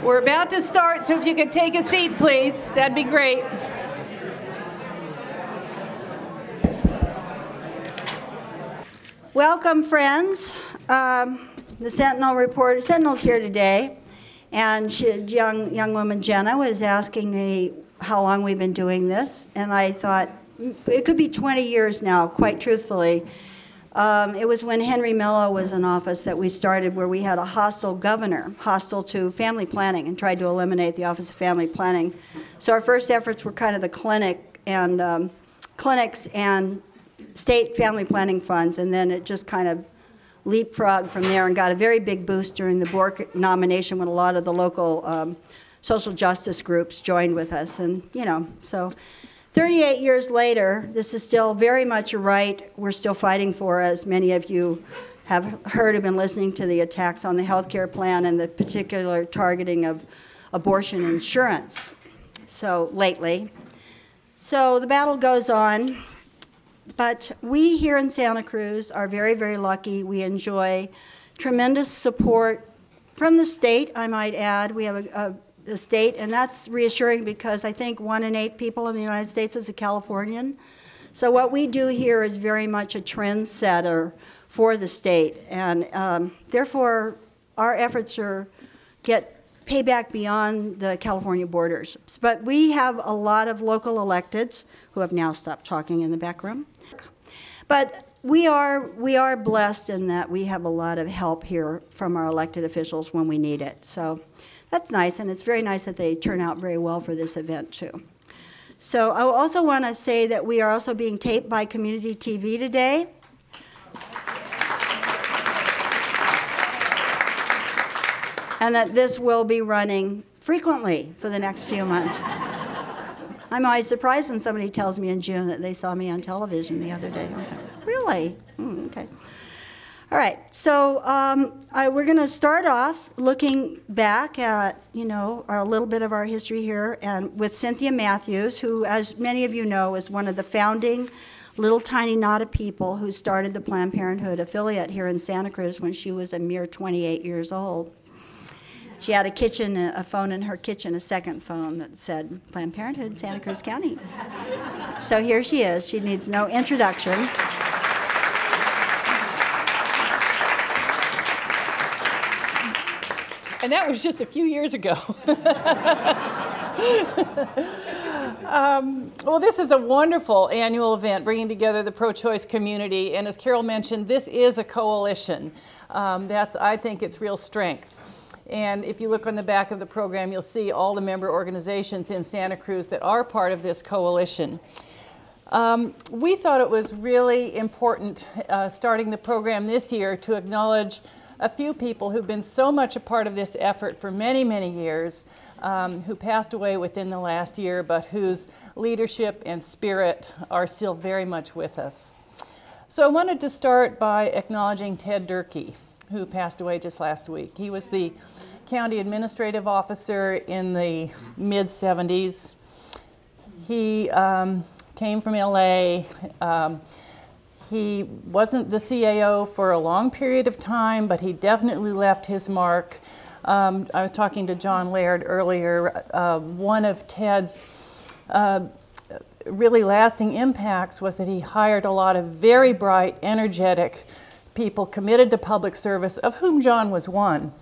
We're about to start, so if you could take a seat, please, that'd be great. Welcome, friends. The Sentinel's here today, and young woman Jenna was asking me how long we've been doing this, and I thought it could be 20 years now, quite truthfully. It was when Henry Mello was in office that we started, where we had a hostile governor, hostile to family planning, and tried to eliminate the Office of Family Planning. So our first efforts were kind of the clinics and state family planning funds, and then it just kind of leapfrogged from there and got a very big boost during the Bork nomination when a lot of the local social justice groups joined with us. And, you know, so 38 years later, this is still very much a right we're still fighting for, as many of you have heard, have been listening to the attacks on the health care plan and the particular targeting of abortion insurance so lately. So the battle goes on, but we here in Santa Cruz are very, very lucky. We enjoy tremendous support from the state, I might add. We have the state, and that's reassuring because I think 1 in 8 people in the United States is a Californian. So what we do here is very much a trendsetter for the state, and therefore our efforts get payback beyond the California borders. But we have a lot of local electeds who have now stopped talking in the back room. But we are blessed in that we have a lot of help here from our elected officials when we need it. So that's nice, and it's very nice that they turn out very well for this event, too. So I also want to say that we are also being taped by community TV today. And that this will be running frequently for the next few months. I'm always surprised when somebody tells me in June that they saw me on television the other day. Really? Okay. All right, so we're going to start off looking back at, you know, a little bit of our history here, and with Cynthia Matthews, who, as many of you know, is one of the founding little tiny knot of people who started the Planned Parenthood affiliate here in Santa Cruz when she was a mere 28 years old. She had a phone in her kitchen, a second phone that said Planned Parenthood, Santa Cruz County. So here she is. She needs no introduction. And that was just a few years ago. Well, this is a wonderful annual event bringing together the pro-choice community. And as Carol mentioned, this is a coalition. I think, its real strength. And if you look on the back of the program, you'll see all the member organizations in Santa Cruz that are part of this coalition. We thought it was really important starting the program this year to acknowledge a few people who've been so much a part of this effort for many, many years, who passed away within the last year, but whose leadership and spirit are still very much with us. So I wanted to start by acknowledging Ted Durkee, who passed away just last week. He was the county administrative officer in the mid-70s. He came from LA. He wasn't the CAO for a long period of time, but he definitely left his mark. I was talking to John Laird earlier. One of Ted's really lasting impacts was that he hired a lot of very bright, energetic people committed to public service, of whom John was one.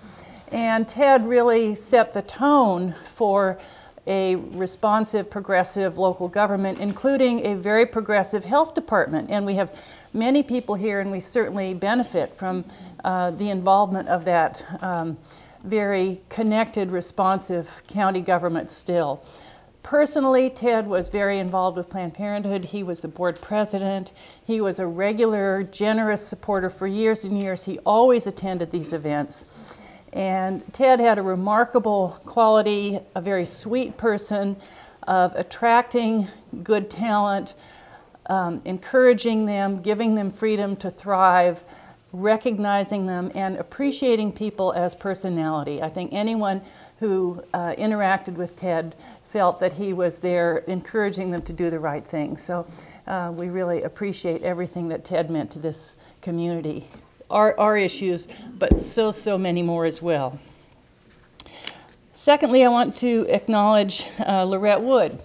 And Ted really set the tone for a responsive, progressive local government, including a very progressive health department. And we have many people here, and we certainly benefit from the involvement of that very connected, responsive county government still. Personally, Ted was very involved with Planned Parenthood. He was the board president. He was a regular, generous supporter for years and years. He always attended these events. And Ted had a remarkable quality, a very sweet person, of attracting good talent, encouraging them, giving them freedom to thrive, recognizing them, and appreciating people as personality. I think anyone who interacted with Ted felt that he was there encouraging them to do the right thing. So we really appreciate everything that Ted meant to this community. Our issues, but so many more as well. Secondly, I want to acknowledge Lorette Wood.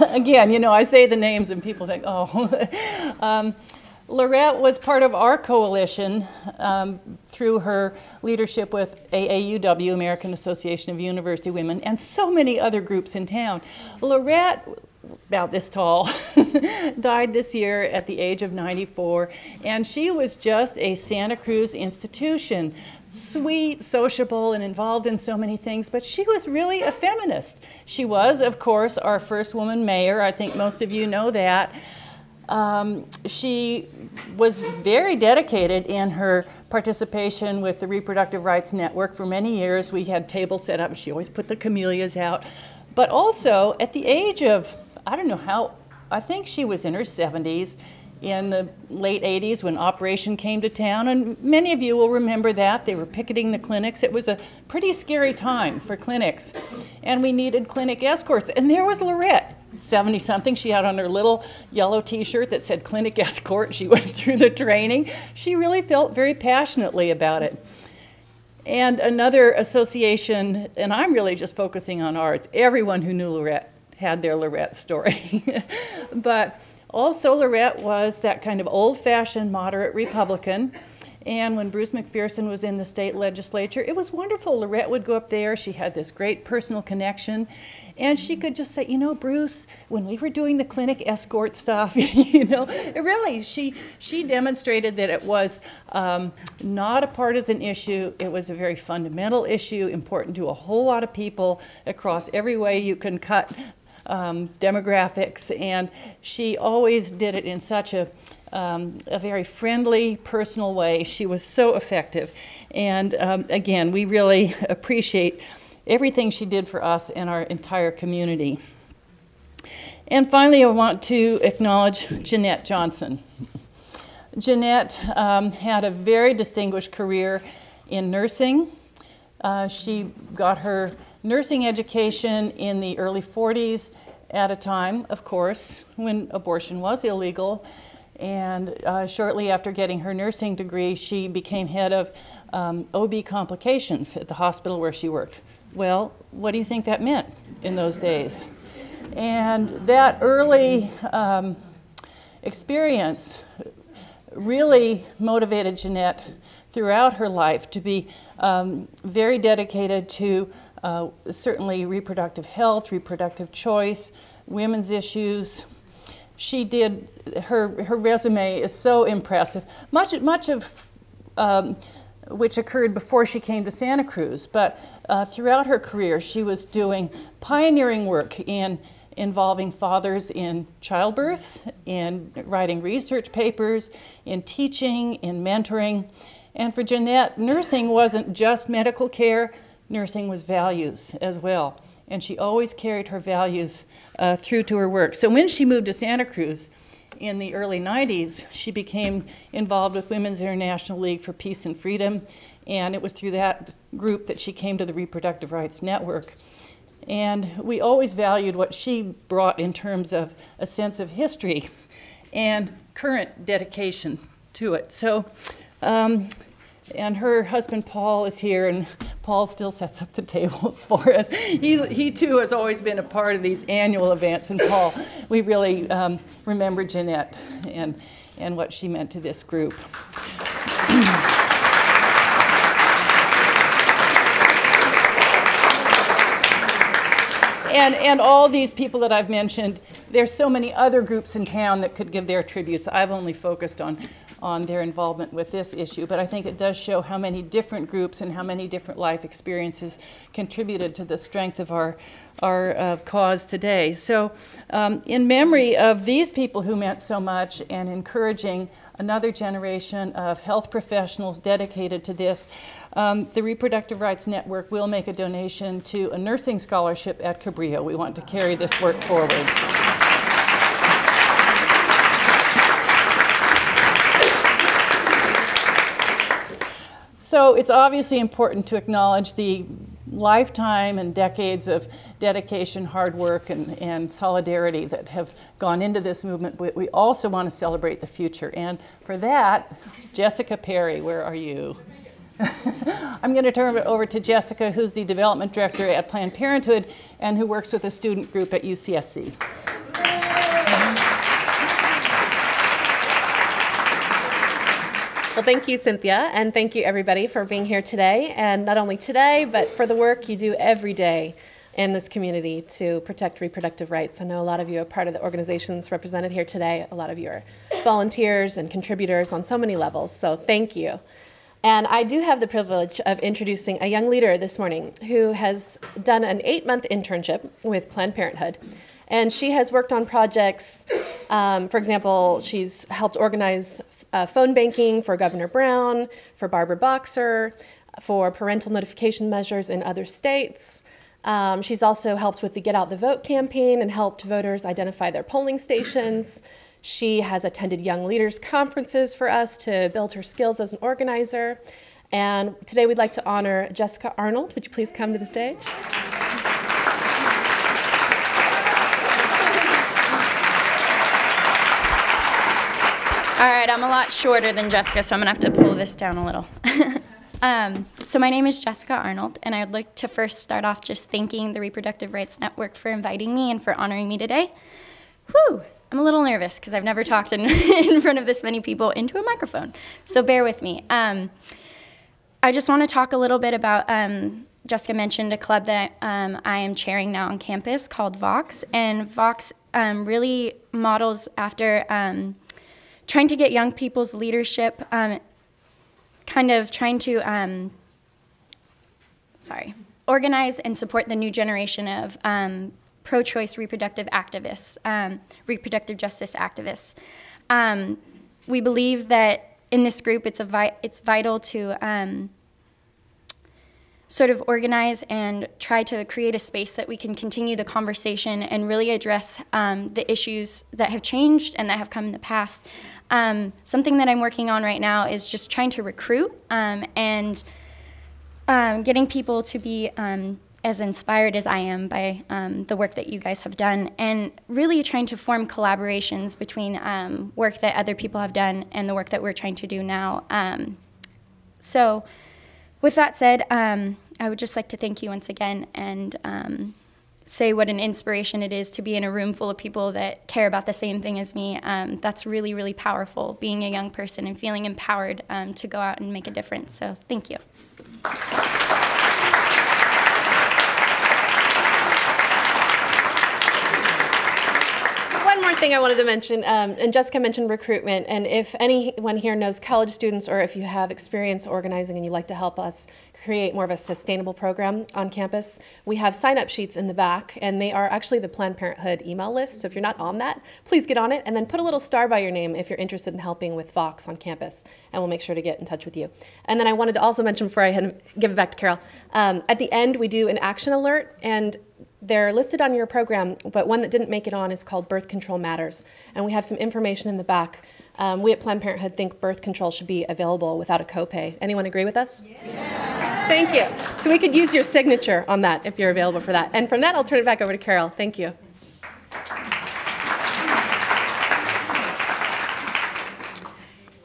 Again, you know, I say the names and people think, oh. Lorette was part of our coalition through her leadership with AAUW, American Association of University Women, and so many other groups in town. Lorette, about this tall, died this year at the age of 94, and she was just a Santa Cruz institution. Sweet, sociable, and involved in so many things, but she was really a feminist. She was, of course, our first woman mayor. I think most of you know that. She was very dedicated in her participation with the Reproductive Rights Network for many years. We had tables set up, and she always put the camellias out. But also, at the age of, I don't know how, I think she was in her 70s, in the late 80s when Operation came to town, and many of you will remember that. They were picketing the clinics. It was a pretty scary time for clinics, and we needed clinic escorts. And there was Lorette, 70-something. She had on her little yellow T-shirt that said clinic escort. She went through the training. She really felt very passionately about it. And another association, and I'm really just focusing on ours, everyone who knew Lorette had their Lorette story. But also, Lorette was that kind of old-fashioned moderate Republican, and when Bruce McPherson was in the state legislature, it was wonderful. Lorette would go up there. She had this great personal connection, and she could just say, you know, Bruce, when we were doing the clinic escort stuff, you know, really, she demonstrated that it was not a partisan issue. It was a very fundamental issue, important to a whole lot of people across every way you can cut demographics, and she always did it in such a very friendly, personal way. She was so effective, and again, we really appreciate everything she did for us and our entire community. And finally, I want to acknowledge Jeanette Johnson. Jeanette had a very distinguished career in nursing. She got her nursing education in the early 40s at a time, of course, when abortion was illegal. And shortly after getting her nursing degree, she became head of OB complications at the hospital where she worked. Well, what do you think that meant in those days? And that early experience really motivated Jeanette throughout her life to be very dedicated to certainly reproductive health, reproductive choice, women's issues. She did, her resume is so impressive. Much of which occurred before she came to Santa Cruz, but throughout her career she was doing pioneering work involving fathers in childbirth, in writing research papers, in teaching, in mentoring. And for Jeanette, nursing wasn't just medical care, nursing was values as well. And she always carried her values through to her work. So when she moved to Santa Cruz in the early 90s, she became involved with Women's International League for Peace and Freedom, and it was through that group that she came to the Reproductive Rights Network. And we always valued what she brought in terms of a sense of history and current dedication to it. So, and her husband Paul is here, and Paul still sets up the tables for us. He too has always been a part of these annual events, and Paul, we really remember Jeanette and what she meant to this group. And all these people that I've mentioned, there's so many other groups in town that could give their tributes. I've only focused on their involvement with this issue, but I think it does show how many different groups and how many different life experiences contributed to the strength of our cause today. So in memory of these people who meant so much and encouraging another generation of health professionals dedicated to this, the Reproductive Rights Network will make a donation to a nursing scholarship at Cabrillo. We want to carry this work forward. So it's obviously important to acknowledge the lifetime and decades of dedication, hard work, and solidarity that have gone into this movement, but we also want to celebrate the future. And for that, Jessica Perry, where are you? I'm going to turn it over to Jessica, who's the Development Director at Planned Parenthood and who works with a student group at UCSC. Well, thank you, Cynthia, and thank you, everybody, for being here today, and not only today, but for the work you do every day in this community to protect reproductive rights. I know a lot of you are part of the organizations represented here today. A lot of you are volunteers and contributors on so many levels, so thank you. And I do have the privilege of introducing a young leader this morning who has done an 8-month internship with Planned Parenthood. And she has worked on projects, for example, she's helped organize phone banking for Governor Brown, for Barbara Boxer, for parental notification measures in other states. She's also helped with the Get Out the Vote campaign and helped voters identify their polling stations. She has attended Young Leaders conferences for us to build her skills as an organizer. And today we'd like to honor Jessica Arnold. Would you please come to the stage? All right, I'm a lot shorter than Jessica, so I'm gonna have to pull this down a little. So my name is Jessica Arnold, and I would like to first start off just thanking the Reproductive Rights Network for inviting me and for honoring me today. Whew, I'm a little nervous because I've never talked in front of this many people into a microphone, so bear with me. I just want to talk a little bit about, Jessica mentioned a club that I am chairing now on campus called Vox, and Vox really models after trying to get young people's leadership, kind of trying to organize and support the new generation of pro-choice reproductive activists, reproductive justice activists. We believe that in this group it's vital to sort of organize and try to create a space that we can continue the conversation and really address the issues that have changed and that have come in the past. Something that I'm working on right now is just trying to recruit and getting people to be as inspired as I am by the work that you guys have done, and really trying to form collaborations between work that other people have done and the work that we're trying to do now. So with that said, I would just like to thank you once again and say what an inspiration it is to be in a room full of people that care about the same thing as me. That's really, really powerful, being a young person and feeling empowered to go out and make a difference. So thank you. One more thing I wanted to mention, and Jessica mentioned recruitment, and if anyone here knows college students or if you have experience organizing and you'd like to help us create more of a sustainable program on campus, we have sign-up sheets in the back, and they are actually the Planned Parenthood email list, so if you're not on that, please get on it, and then put a little star by your name if you're interested in helping with Vox on campus, and we'll make sure to get in touch with you. And then I wanted to also mention, before I give it back to Carol, at the end we do an action alert, and they're listed on your program, but one that didn't make it on is called Birth Control Matters, and we have some information in the back. We at Planned Parenthood think birth control should be available without a copay. Anyone agree with us? Yeah. Thank you. So we could use your signature on that if you're available for that. And from that, I'll turn it back over to Carol. Thank you.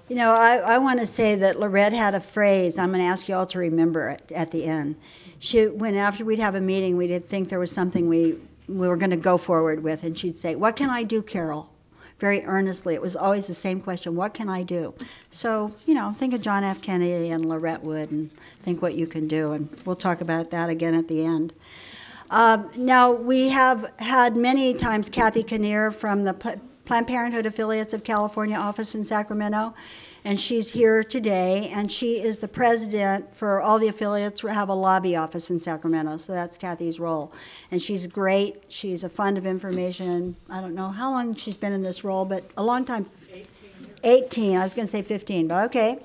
You know, I want to say that Lorette had a phrase I'm going to ask you all to remember at the end. After we'd have a meeting, we'd think there was something we were going to go forward with, and she'd say, "What can I do, Carol?" Very earnestly. It was always the same question, what can I do? So, you know, think of John F. Kennedy and Lorette Wood and think what you can do, and we'll talk about that again at the end. Now, we have had many times Kathy Kinnear from the Planned Parenthood Affiliates of California office in Sacramento, and she's here today, and she is the president for all the affiliates. We have a lobby office in Sacramento, so that's Kathy's role. And she's great. She's a fund of information. I don't know how long she's been in this role, but a long time. 18. I was going to say 15, but okay.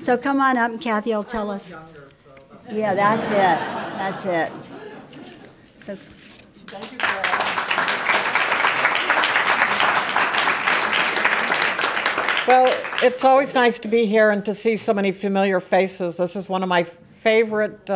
So come on up, and Kathy will tell us. Yeah, that's it. That's it. So, thank you, Carol. Well, it's always nice to be here and to see so many familiar faces. This is one of my favorite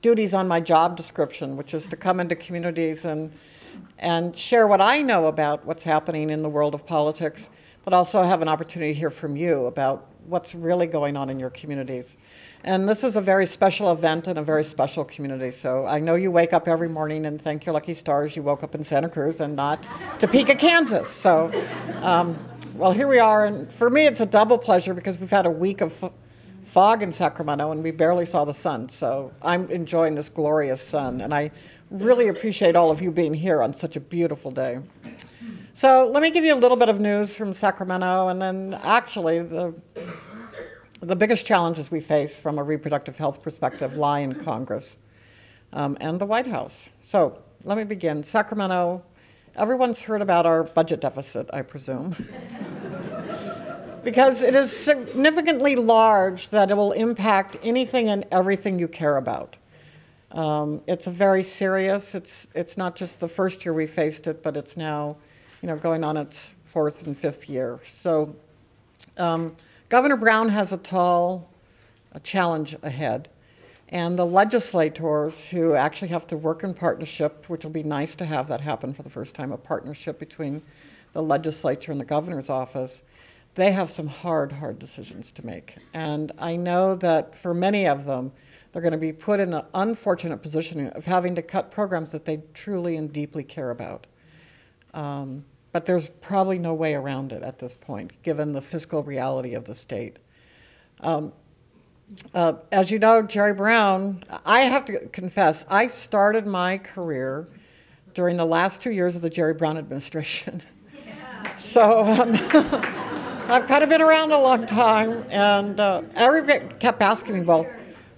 duties on my job description, which is to come into communities and share what I know about what's happening in the world of politics. but also have an opportunity to hear from you about what's really going on in your communities. And this is a very special event in a very special community. So I know you wake up every morning and thank your lucky stars you woke up in Santa Cruz and not Topeka, Kansas. So, well, here we are. And for me, it's a double pleasure because we've had a week of fog in Sacramento and we barely saw the sun. So I'm enjoying this glorious sun. And I really appreciate all of you being here on such a beautiful day. So let me give you a little bit of news from Sacramento, and then actually the biggest challenges we face from a reproductive health perspective lie in Congress and the White House. So let me begin. Sacramento, everyone's heard about our budget deficit, I presume, because it is significantly large that it will impact anything and everything you care about. It's very serious. It's not just the first year we faced it, but it's now, going on its 4th and 5th year. So Governor Brown has a challenge ahead, and the legislators who actually have to work in partnership, which will be nice to have that happen for the first time, a partnership between the legislature and the governor's office, they have some hard decisions to make. And I know that for many of them, they're going to be put in an unfortunate position of having to cut programs that they truly and deeply care about. But there's probably no way around it at this point, given the fiscal reality of the state. As you know, Jerry Brown, I have to confess, I started my career during the last 2 years of the Jerry Brown administration. Yeah. So I've kind of been around a long time, and everybody kept asking me, well,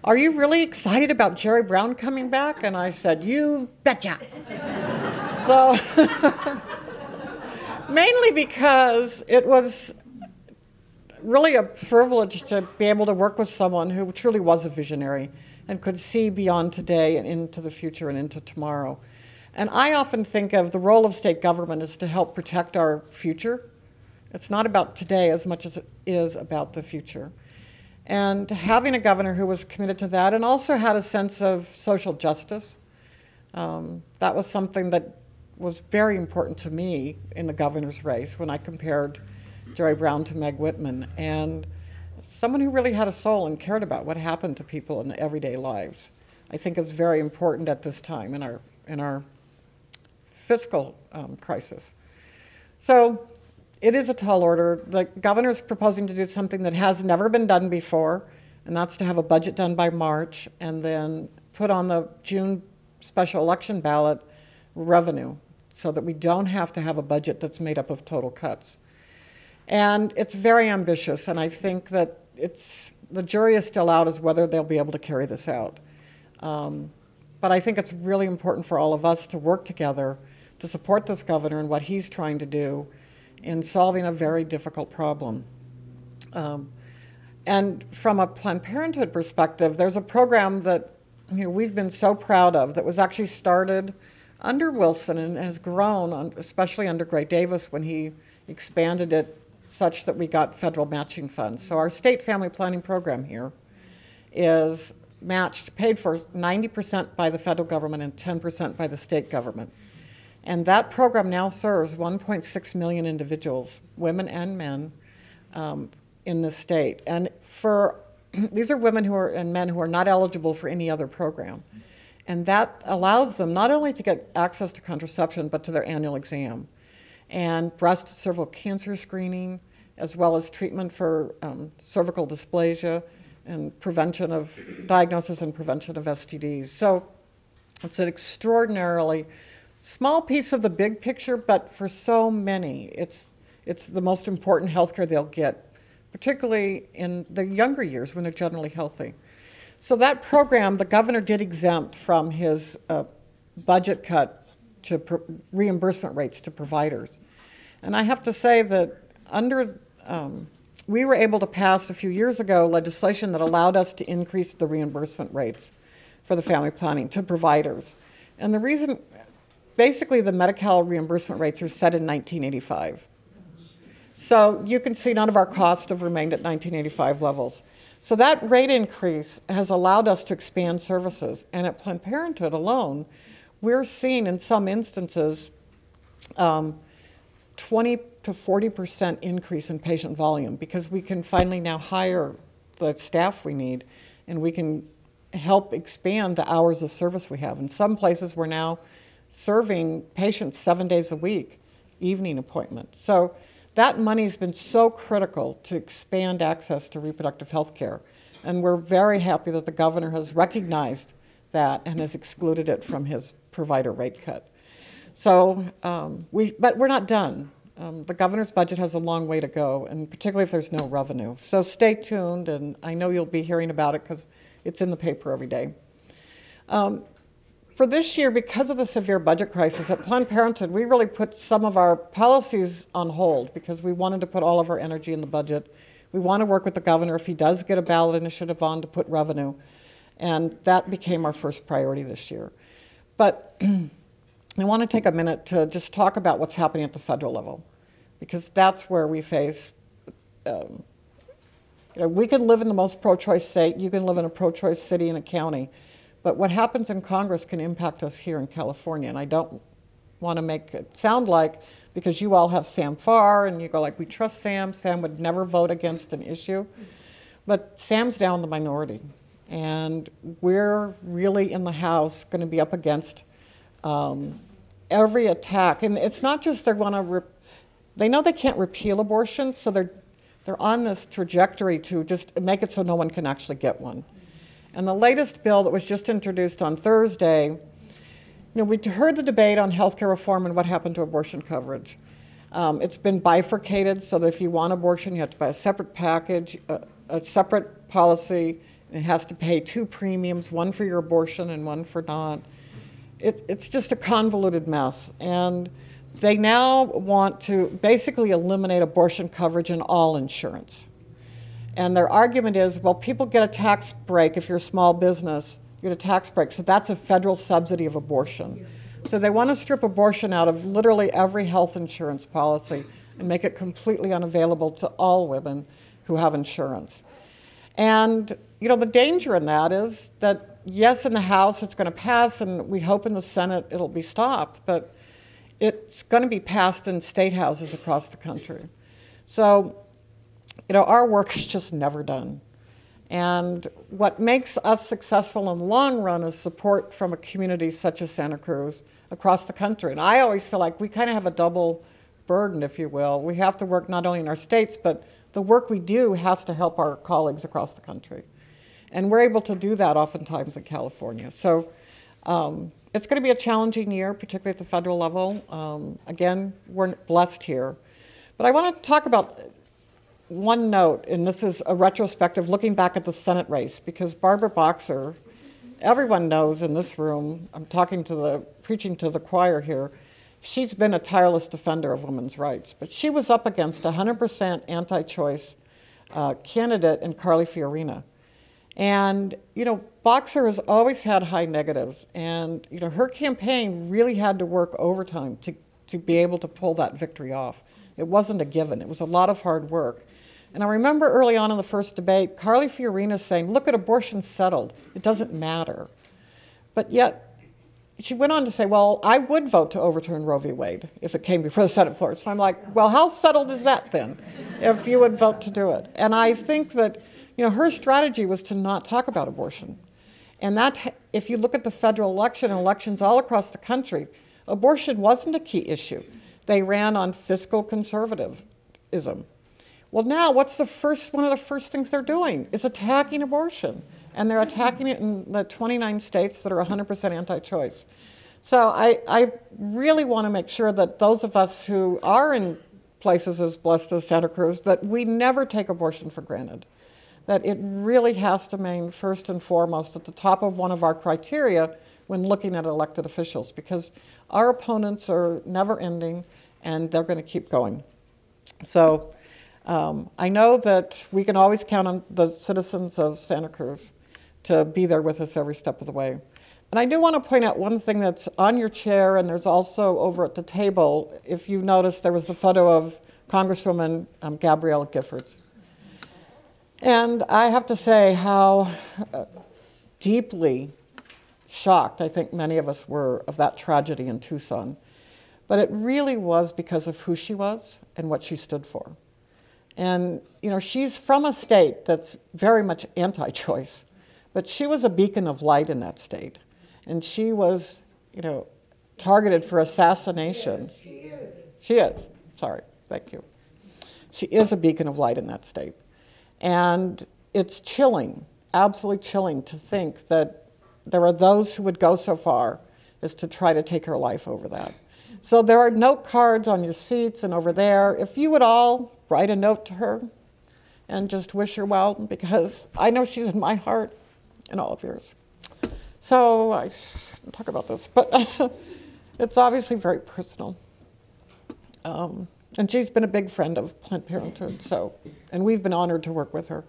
are you really excited about Jerry Brown coming back? And I said, you betcha. So mainly because it was really a privilege to be able to work with someone who truly was a visionary and could see beyond today and into the future and into tomorrow. And I often think of the role of state government is to help protect our future. It's not about today as much as it is about the future. And having a governor who was committed to that and also had a sense of social justice, that was something that was very important to me in the governor's race when I compared Jerry Brown to Meg Whitman, and someone who really had a soul and cared about what happened to people in their everyday lives, I think is very important at this time in our fiscal crisis. So it is a tall order. The governor's proposing to do something that has never been done before, and that's to have a budget done by March and then put on the June special election ballot revenue so that we don't have to have a budget that's made up of total cuts. And it's very ambitious, and I think that the jury is still out as whether they'll be able to carry this out. But I think it's really important for all of us to work together to support this governor and what he's trying to do in solving a very difficult problem. And from a Planned Parenthood perspective, there's a program that we've been so proud of that was actually started under Wilson and has grown, especially under Gray Davis when he expanded it such that we got federal matching funds. So our state family planning program here is paid for 90% by the federal government and 10% by the state government. And that program now serves 1.6 million individuals, women and men, in the state. And these are women and men who are not eligible for any other program. And that allows them not only to get access to contraception, but to their annual exam and breast cervical cancer screening, as well as treatment for cervical dysplasia and diagnosis and prevention of STDs. So it's an extraordinarily small piece of the big picture, but for so many, it's the most important health care they'll get, particularly in the younger years when they're generally healthy. So that program, the governor did exempt from his budget cut to reimbursement rates to providers. And I have to say that we were able to pass a few years ago legislation that allowed us to increase the reimbursement rates for the family planning to providers. And the reason, basically the Medi-Cal reimbursement rates are set in 1985. So you can see none of our costs have remained at 1985 levels. So that rate increase has allowed us to expand services. And at Planned Parenthood alone, we're seeing in some instances 20 to 40% increase in patient volume because we can finally now hire the staff we need, and we can help expand the hours of service we have. In some places, we're now serving patients 7 days a week, evening appointments. So that money's been so critical to expand access to reproductive health care. And we're very happy that the governor has recognized that and has excluded it from his provider rate cut. So, but we're not done. The governor's budget has a long way to go, and particularly if there's no revenue. So stay tuned, and I know you'll be hearing about it because it's in the paper every day. For this year, because of the severe budget crisis at Planned Parenthood, we really put some of our policies on hold because we wanted to put all of our energy in the budget. We want to work with the governor if he does get a ballot initiative on to put revenue, and that became our first priority this year. But I want to take a minute to just talk about what's happening at the federal level, because that's where we face, we can live in the most pro-choice state, you can live in a pro-choice city and a county, but what happens in Congress can impact us here in California, and I don't want to make it sound like, because you all have Sam Farr, and you go like, we trust Sam, Sam would never vote against an issue, but Sam's now in the minority, and we're really in the House going to be up against every attack, and it's not just they know they can't repeal abortion, so they're on this trajectory to just make it so no one can actually get one. And the latest bill that was just introduced on Thursday, we heard the debate on healthcare reform and what happened to abortion coverage. It's been bifurcated so that if you want abortion, you have to buy a separate package, a separate policy, and it has to pay 2 premiums, one for your abortion and one for not. It's just a convoluted mess. And they now want to basically eliminate abortion coverage in all insurance. And their argument is, well, people get a tax break if you're a small business, you get a tax break, so that's a federal subsidy of abortion. So they want to strip abortion out of literally every health insurance policy and make it completely unavailable to all women who have insurance. And, the danger in that is that, yes, in the House it's going to pass, and we hope in the Senate it'll be stopped, but it's going to be passed in state houses across the country. So, our work is just never done. And what makes us successful in the long run is support from a community such as Santa Cruz across the country. And I always feel like we kind of have a double burden, if you will. We have to work not only in our states, but the work we do has to help our colleagues across the country. And we're able to do that oftentimes in California. So it's going to be a challenging year, particularly at the federal level. Again, we're blessed here. But I want to talk about one note, and this is a retrospective looking back at the Senate race, because Barbara Boxer, everyone knows in this room, I'm preaching to the choir here, she's been a tireless defender of women's rights, but she was up against a 100% anti-choice candidate in Carly Fiorina. And, Boxer has always had high negatives, and, her campaign really had to work overtime to be able to pull that victory off. It wasn't a given. It was a lot of hard work. And I remember early on in the first debate, Carly Fiorina saying, look, at abortion settled. It doesn't matter. But yet, she went on to say, well, I would vote to overturn Roe v. Wade if it came before the Senate floor. So I'm like, well, how settled is that then, if you would vote to do it? And I think that, her strategy was to not talk about abortion. And that, if you look at the federal election and elections all across the country, abortion wasn't a key issue. They ran on fiscal conservatism. Well, now, one of the first things they're doing is attacking abortion. And they're attacking it in the 29 states that are 100% anti-choice. So I really want to make sure that those of us who are in places as blessed as Santa Cruz, that we never take abortion for granted. That it really has to remain first and foremost at the top of one of our criteria when looking at elected officials, because our opponents are never ending and they're going to keep going. So I know that we can always count on the citizens of Santa Cruz to be there with us every step of the way. And I do want to point out one thing that's on your chair, and there's also over at the table, if you notice, there was the photo of Congresswoman Gabrielle Giffords. And I have to say how deeply shocked I think many of us were of that tragedy in Tucson. but it really was because of who she was and what she stood for. And, you know, she's from a state that's very much anti-choice, but she was a beacon of light in that state. And she was, you know, targeted for assassination. Yes, she is. She is. Sorry. Thank you. She is a beacon of light in that state. And it's chilling, absolutely chilling to think that there are those who would go so far as to try to take her life over that. So there are note cards on your seats and over there. If you would all write a note to her and just wish her well, because I know she's in my heart and all of yours. So I shouldn't talk about this, but it's obviously very personal. And she's been a big friend of Planned Parenthood, and we've been honored to work with her.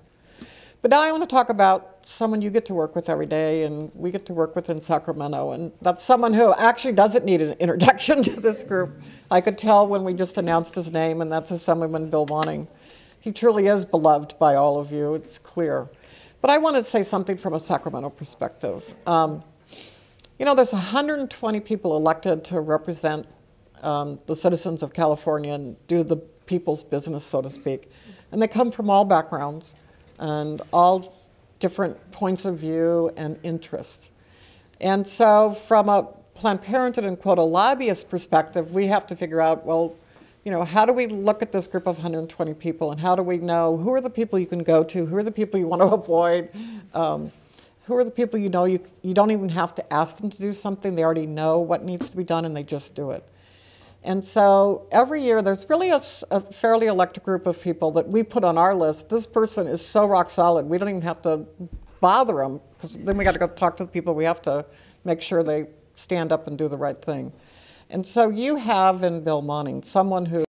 But now I want to talk about someone you get to work with every day, and we get to work with in Sacramento, and that's someone who actually doesn't need an introduction to this group. I could tell when we just announced his name, and that's Assemblyman Bill Monning. He truly is beloved by all of you, it's clear. But I want to say something from a Sacramento perspective. You know, there's 120 people elected to represent the citizens of California and do the people's business, so to speak. And they come from all backgrounds and all different points of view and interests. And so from a Planned Parenthood and quote a lobbyist perspective, we have to figure out, well, you know, how do we look at this group of 120 people and how do we know who are the people you can go to, who are the people you want to avoid, who are the people you know you don't even have to ask them to do something, they already know what needs to be done and they just do it. And so every year there's really a fairly elected group of people that we put on our list. This person is so rock solid, we don't even have to bother them, because then we got to go talk to the people. We have to make sure they stand up and do the right thing. And so you have in Bill Monning someone who,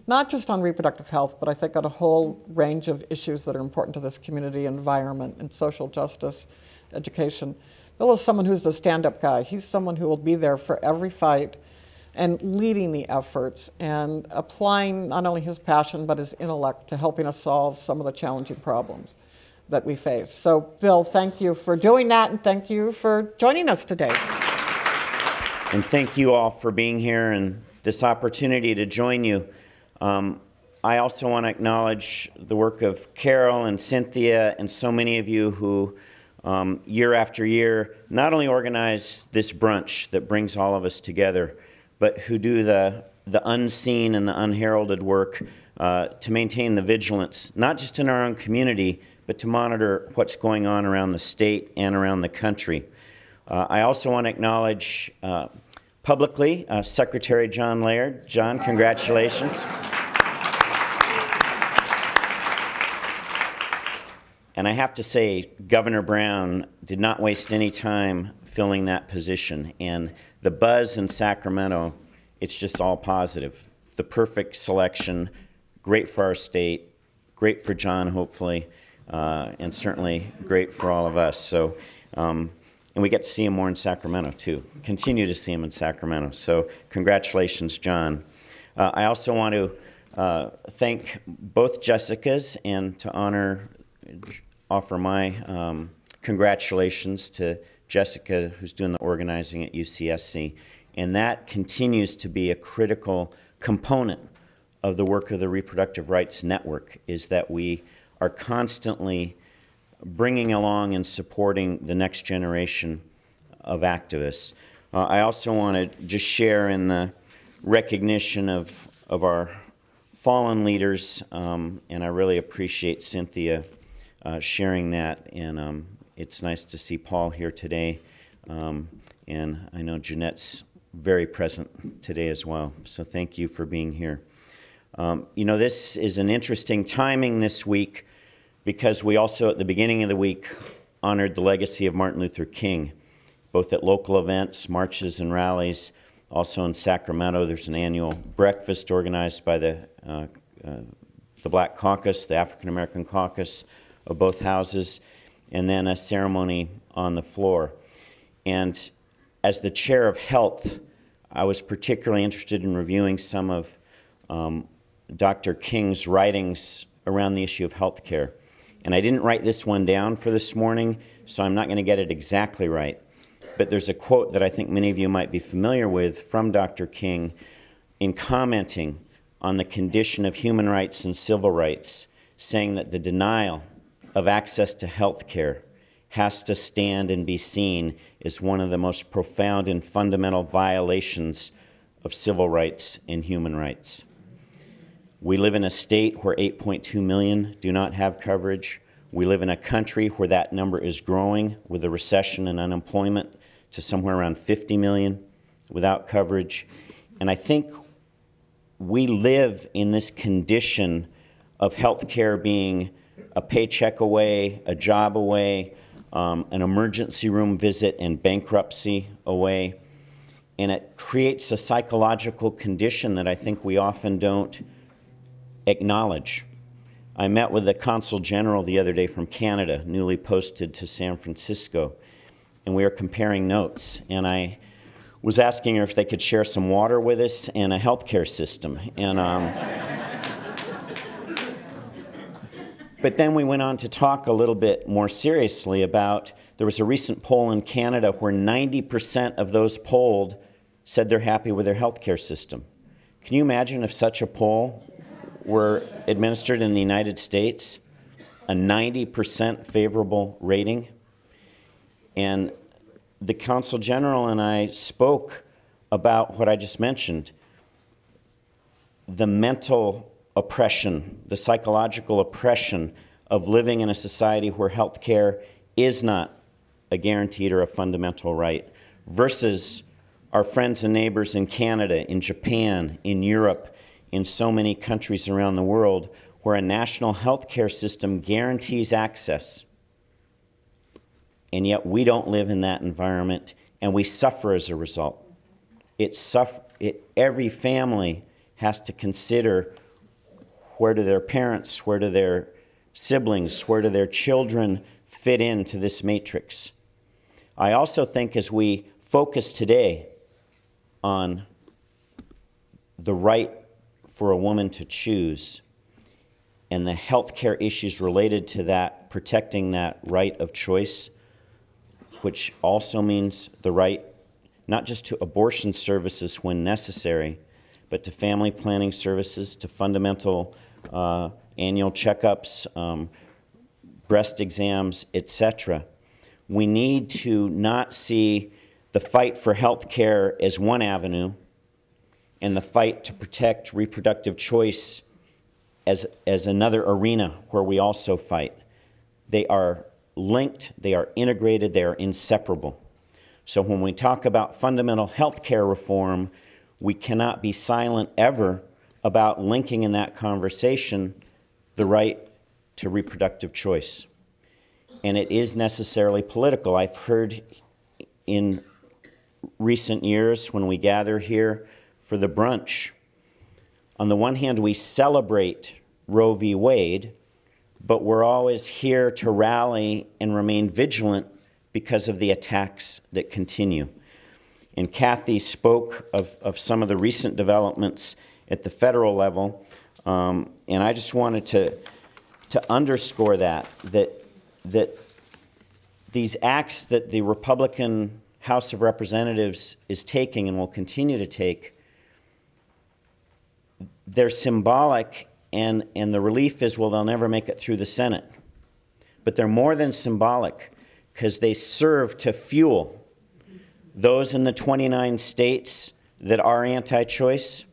not just on reproductive health, but I think on a whole range of issues that are important to this community, environment and social justice, education. Bill is someone who's a stand-up guy. He's someone who will be there for every fight and leading the efforts and applying not only his passion but his intellect to helping us solve some of the challenging problems that we face. So Bill, thank you for doing that and thank you for joining us today. And thank you all for being here and this opportunity to join you. I also want to acknowledge the work of Carol and Cynthia and so many of you who year after year not only organize this brunch that brings all of us together, but who do the unseen and the unheralded work to maintain the vigilance, not just in our own community, but to monitor what's going on around the state and around the country. I also want to acknowledge publicly Secretary John Laird. John, congratulations. And I have to say, Governor Brown did not waste any time filling that position. And the buzz in Sacramento, it's just all positive. The perfect selection, great for our state, great for John, hopefully, and certainly great for all of us. So, and we get to see him more in Sacramento, too. Continue to see him in Sacramento. So congratulations, John. I also want to thank both Jessicas and to offer my congratulations to Jessica, who's doing the organizing at UCSC. And that continues to be a critical component of the work of the Reproductive Rights Network, is that we are constantly bringing along and supporting the next generation of activists. I also want to just share in the recognition of our fallen leaders, and I really appreciate Cynthia sharing that, and it's nice to see Paul here today, and I know Jeanette's very present today as well, so thank you for being here. You know, this is an interesting timing this week because we also, at the beginning of the week, honored the legacy of Martin Luther King, both at local events, marches, and rallies. Also in Sacramento, there's an annual breakfast organized by the Black Caucus, the African American Caucus of both houses, and then a ceremony on the floor. And as the chair of health, I was particularly interested in reviewing some of Dr. King's writings around the issue of health care. And I didn't write this one down for this morning, so I'm not going to get it exactly right. But there's a quote that I think many of you might be familiar with from Dr. King in commenting on the condition of human rights and civil rights, saying that the denial of access to health care has to stand and be seen as one of the most profound and fundamental violations of civil rights and human rights. We live in a state where 8.2 million do not have coverage. We live in a country where that number is growing with a recession and unemployment to somewhere around 50 million without coverage. And I think we live in this condition of health care being a paycheck away, a job away, an emergency room visit and bankruptcy away. And it creates a psychological condition that I think we often don't acknowledge. I met with the Consul General the other day from Canada, newly posted to San Francisco, and we were comparing notes. And I was asking her if they could share some water with us and a healthcare system. And but then we went on to talk a little bit more seriously about, there was a recent poll in Canada where 90% of those polled said they're happy with their healthcare system. Can you imagine if such a poll were administered in the United States? A 90% favorable rating? And the Consul General and I spoke about what I just mentioned, the mental oppression, the psychological oppression of living in a society where health care is not a guaranteed or a fundamental right, versus our friends and neighbors in Canada, in Japan, in Europe, in so many countries around the world, where a national health care system guarantees access. And yet we don't live in that environment, and we suffer as a result. Every family has to consider, where do their parents, where do their siblings, where do their children fit into this matrix? I also think as we focus today on the right for a woman to choose and the health care issues related to that, protecting that right of choice, which also means the right not just to abortion services when necessary, but to family planning services, to fundamental annual checkups, breast exams, etc. We need to not see the fight for health care as one avenue and the fight to protect reproductive choice as another arena where we also fight. They are linked, they are integrated, they are inseparable. So when we talk about fundamental health care reform, we cannot be silent ever about linking in that conversation the right to reproductive choice. And it is necessarily political. I've heard in recent years when we gather here for the brunch, on the one hand we celebrate Roe v. Wade, but we're always here to rally and remain vigilant because of the attacks that continue. And Kathy spoke of some of the recent developments at the federal level, and I just wanted to underscore that these acts that the Republican House of Representatives is taking and will continue to take, they're symbolic, and the relief is, well, they'll never make it through the Senate. But they're more than symbolic, because they serve to fuel those in the 29 states that are anti-choice.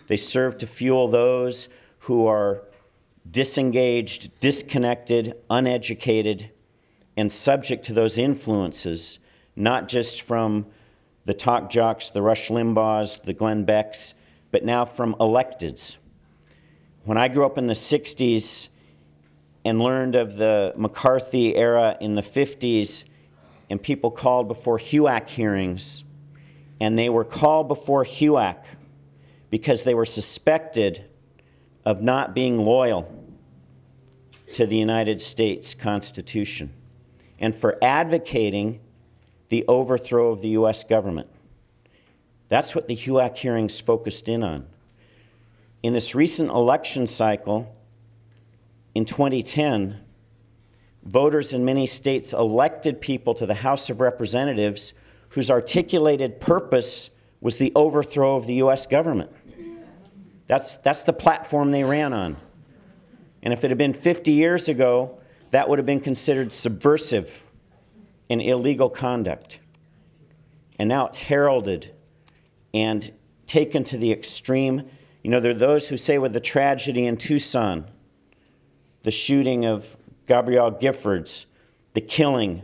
They serve to fuel those who are disengaged, disconnected, uneducated, and subject to those influences, not just from the talk jocks, the Rush Limbaughs, the Glenn Becks, but now from electeds. When I grew up in the 60s and learned of the McCarthy era in the 50s, and people called before HUAC hearings, and they were called before HUAC because they were suspected of not being loyal to the United States Constitution and for advocating the overthrow of the U.S. government. That's what the HUAC hearings focused in on. In this recent election cycle, in 2010, voters in many states elected people to the House of Representatives whose articulated purpose was the overthrow of the U.S. government. That's the platform they ran on. And if it had been 50 years ago, that would have been considered subversive and illegal conduct. And now it's heralded and taken to the extreme. You know, there are those who say with the tragedy in Tucson, the shooting of Gabrielle Giffords, the killing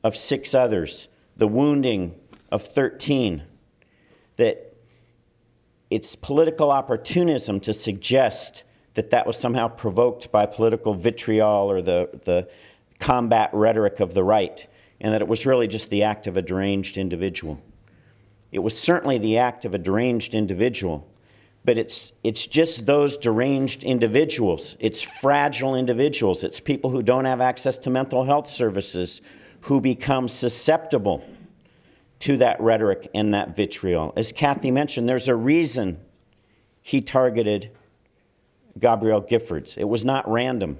of 6 others, the wounding of 13, that it's political opportunism to suggest that that was somehow provoked by political vitriol or the combat rhetoric of the right, and that it was really just the act of a deranged individual. It was certainly the act of a deranged individual, but it's just those deranged individuals. It's fragile individuals. It's people who don't have access to mental health services who become susceptible to that rhetoric and that vitriol. As Kathy mentioned, there's a reason he targeted Gabrielle Giffords. It was not random.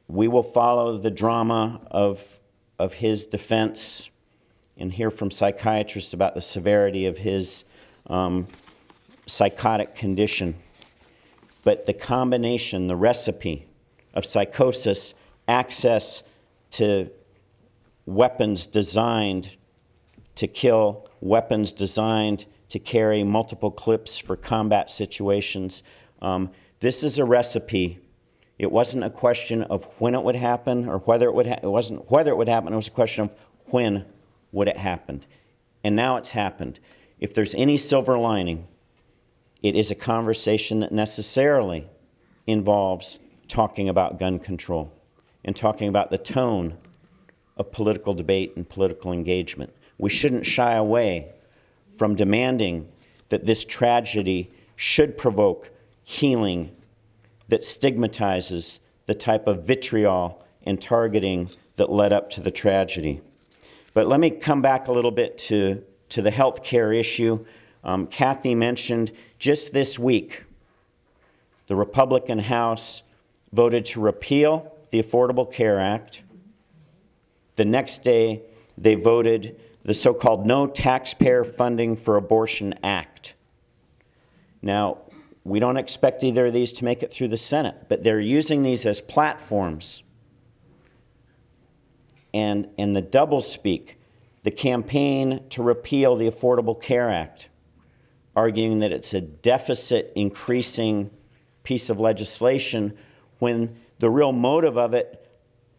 We will follow the drama of his defense and hear from psychiatrists about the severity of his psychotic condition. But the combination, the recipe of psychosis, access to weapons designed to kill, weapons designed to carry multiple clips for combat situations. This is a recipe. It wasn't a question of when it would happen or whether it would it wasn't whether it would happen, it was a question of when would it happen. And now it's happened. If there's any silver lining, it is a conversation that necessarily involves talking about gun control and talking about the tone of political debate and political engagement. We shouldn't shy away from demanding that this tragedy should provoke healing that stigmatizes the type of vitriol and targeting that led up to the tragedy. But let me come back a little bit to the health care issue. Kathy mentioned just this week, the Republican House voted to repeal the Affordable Care Act. The next day, they voted the so-called No Taxpayer Funding for Abortion Act. Now, we don't expect either of these to make it through the Senate, but they're using these as platforms. And the doublespeak, the campaign to repeal the Affordable Care Act, arguing that it's a deficit-increasing piece of legislation when the real motive of it,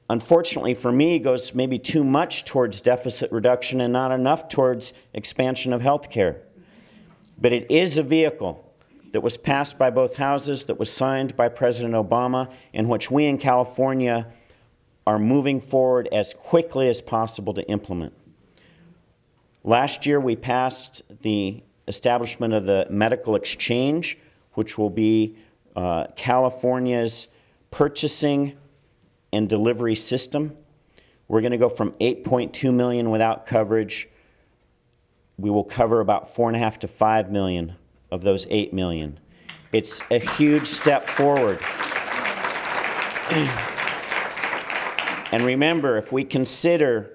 unfortunately for me, goes maybe too much towards deficit reduction and not enough towards expansion of health care. But it is a vehicle that was passed by both houses, that was signed by President Obama, in which we in California are moving forward as quickly as possible to implement. Last year, we passed the establishment of the medical exchange, which will be California's purchasing and delivery system. We're going to go from 8.2 million without coverage. We will cover about 4.5 to 5 million of those 8 million. It's a huge step forward. And remember, if we consider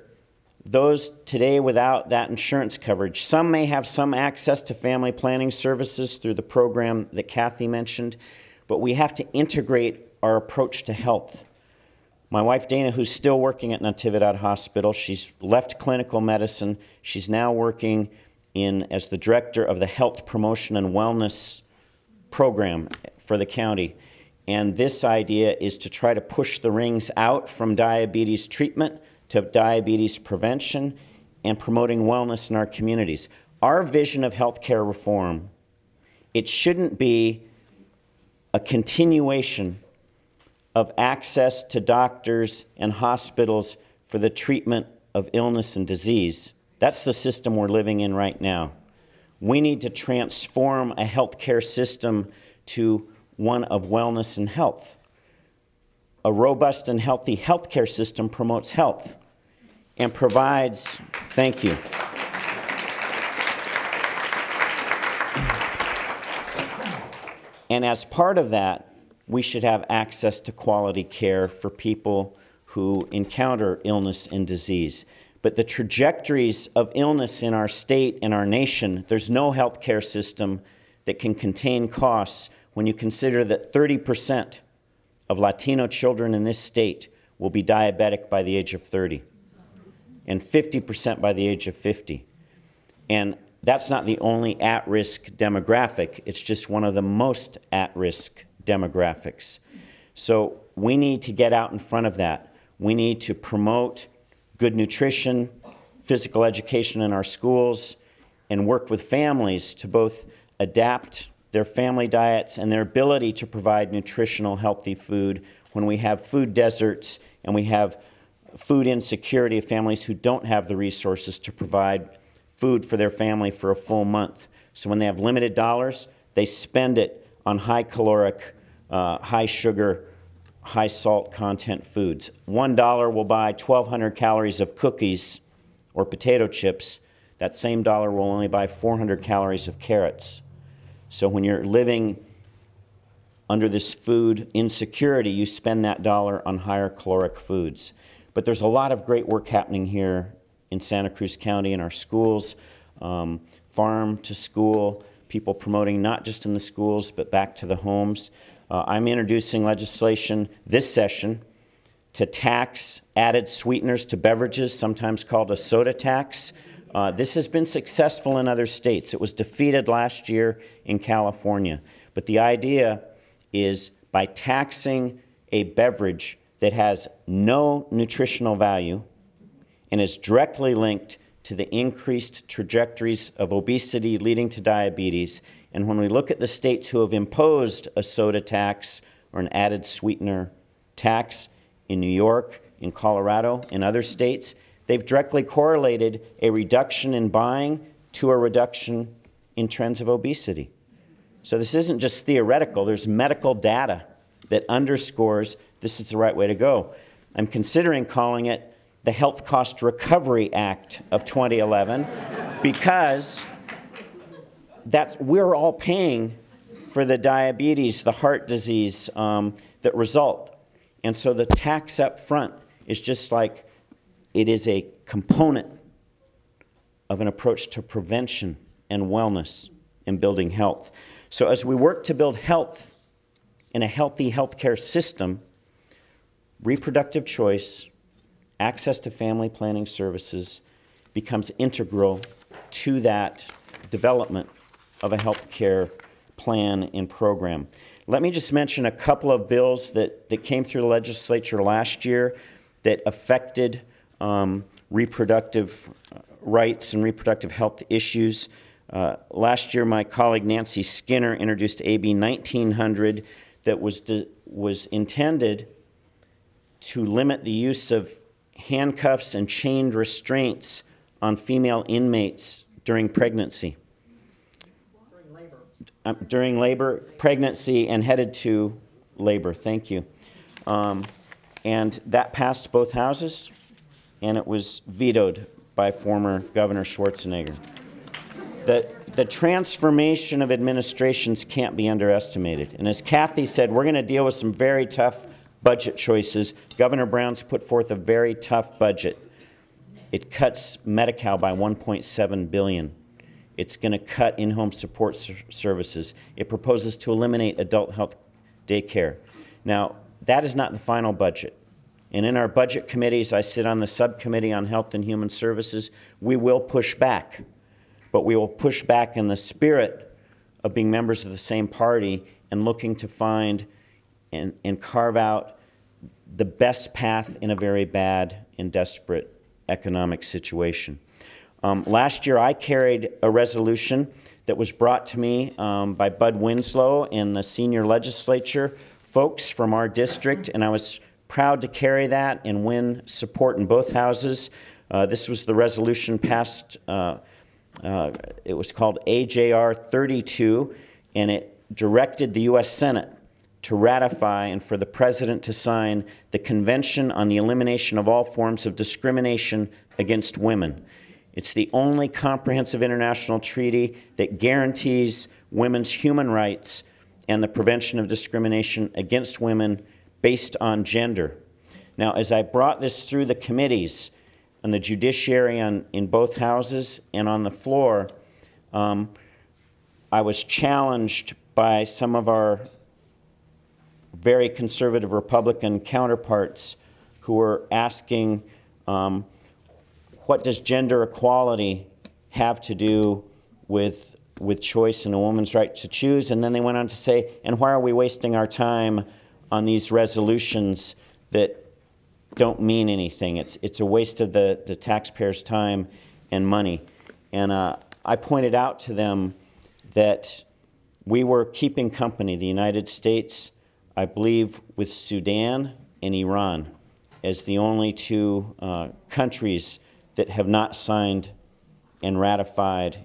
those today without that insurance coverage, some may have some access to family planning services through the program that Kathy mentioned, but we have to integrate our approach to health. My wife Dana, who's still working at Natividad Hospital, she's left clinical medicine. She's now working as the director of the Health Promotion and Wellness program for the county. And this idea is to try to push the rings out from diabetes treatment to diabetes prevention and promoting wellness in our communities. Our vision of healthcare reform, it shouldn't be a continuation of access to doctors and hospitals for the treatment of illness and disease. That's the system we're living in right now. We need to transform a healthcare system to one of wellness and health. A robust and healthy healthcare system promotes health and provides, thank you. And as part of that, we should have access to quality care for people who encounter illness and disease. But the trajectories of illness in our state and our nation, there's no healthcare system that can contain costs when you consider that 30% of Latino children in this state will be diabetic by the age of 30, and 50% by the age of 50. And that's not the only at-risk demographic, it's just one of the most at-risk demographics. So we need to get out in front of that. We need to promote good nutrition, physical education in our schools, and work with families to both adapt their family diets and their ability to provide nutritional, healthy food when we have food deserts and we have food insecurity of families who don't have the resources to provide food for their family for a full month. So when they have limited dollars, they spend it on high caloric, high sugar, high salt content foods. $1 will buy 1,200 calories of cookies or potato chips. That same dollar will only buy 400 calories of carrots. So when you're living under this food insecurity, you spend that dollar on higher caloric foods. But there's a lot of great work happening here in Santa Cruz County in our schools, farm to school, people promoting not just in the schools but back to the homes. I'm introducing legislation this session to tax added sweeteners to beverages, sometimes called a soda tax. This has been successful in other states. It was defeated last year in California. But the idea is by taxing a beverage that has no nutritional value and is directly linked to the increased trajectories of obesity leading to diabetes. And when we look at the states who have imposed a soda tax or an added sweetener tax in New York, in Colorado, in other states, they've directly correlated a reduction in buying to a reduction in trends of obesity. So this isn't just theoretical. There's medical data that underscores this is the right way to go. I'm considering calling it the Health Cost Recovery Act of 2011 because we're all paying for the diabetes, the heart disease that result. And so the tax up front is just like it is a component of an approach to prevention and wellness and building health. So as we work to build health in a healthy healthcare system, reproductive choice, access to family planning services becomes integral to that development of a healthcare plan and program. Let me just mention a couple of bills that came through the legislature last year that affected reproductive rights and reproductive health issues. Last year, my colleague Nancy Skinner introduced AB 1900 that was intended to limit the use of handcuffs and chained restraints on female inmates during pregnancy. During labor, pregnancy, and headed to labor. Thank you. And that passed both houses, and it was vetoed by former Governor Schwarzenegger. The transformation of administrations can't be underestimated. And as Kathy said, we're going to deal with some very tough budget choices. Governor Brown's put forth a very tough budget. It cuts Medi-Cal by $1.7 billion. It's going to cut in-home support services. It proposes to eliminate adult health daycare. Now, that is not the final budget. And in our budget committees, I sit on the subcommittee on health and human services, we will push back. But we will push back in the spirit of being members of the same party and looking to find and carve out the best path in a very bad and desperate economic situation. Last year, I carried a resolution that was brought to me by Bud Winslow and the senior legislature folks from our district, and I was proud to carry that and win support in both houses. This was the resolution passed, it was called AJR 32, and it directed the U.S. Senate to ratify and for the President to sign the Convention on the Elimination of All Forms of Discrimination Against Women. It's the only comprehensive international treaty that guarantees women's human rights and the prevention of discrimination against women based on gender. Now, as I brought this through the committees, on the judiciary in both houses and on the floor, I was challenged by some of our very conservative Republican counterparts who were asking, what does gender equality have to do with choice and a woman's right to choose? And then they went on to say, and why are we wasting our time on these resolutions that don't mean anything? It's a waste of the taxpayers' time and money. And I pointed out to them that we were keeping company, the United States, I believe, with Sudan and Iran as the only two countries that have not signed and ratified